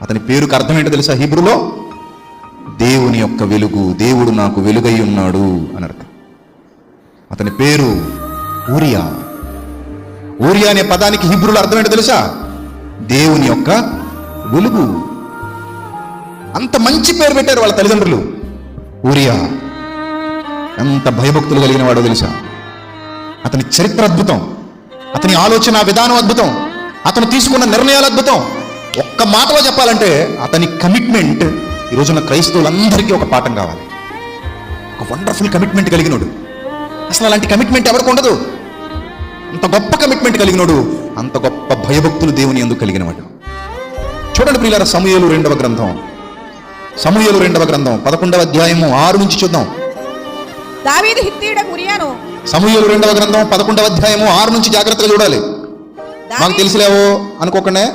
అతని పేరుకు అర్థం ఏంటో తెలుసా? హీబ్రూలో దేవుని యొక్క వెలుగు, దేవుడు నాకు వెలుగై ఉన్నాడు అని అర్థం. అతని పేరు ఊరియా. ఊరియా అనే పదానికి హీబ్రూలో అర్థం ఏంటో తెలుసా? దేవుని యొక్క వెలుగు. అంత మంచి పేరు పెట్టారు వాళ్ళ తల్లిదండ్రులు. ఊరియా ఎంత భయభక్తులు కలిగిన వాడో తెలుసా? అతని చరిత్ర అద్భుతం, అతని ఆలోచన విధానం అద్భుతం, అతను తీసుకున్న నిర్ణయాలు అద్భుతం. ఒక్క మాటలో చెప్పాలంటే అతని కమిట్మెంట్ ఈ రోజున క్రైస్తవులందరికీ ఒక పాఠం కావాలి. ఒక వండర్ఫుల్ కమిట్మెంట్ కలిగినోడు. అసలు అలాంటి కమిట్మెంట్ ఎవరికి ఉండదు. అంత గొప్ప కమిట్మెంట్ కలిగినోడు, అంత గొప్ప భయభక్తులు దేవుని ఎందుకు కలిగినవాడు. చూడండి ప్రియులారా, సమూయేలు 2వ గ్రంథం, సమూయేలు 2వ గ్రంథం 11వ అధ్యాయము 6 నుంచి చూద్దాం. దావీదు హిత్తీయుడకు ఉరియాను. సమూయేలు 2వ గ్రంథం 11వ అధ్యాయము 6 నుంచి జాగ్రత్తగా చూడాలి. మాకు తెలిసిలేవో అనుకోకనే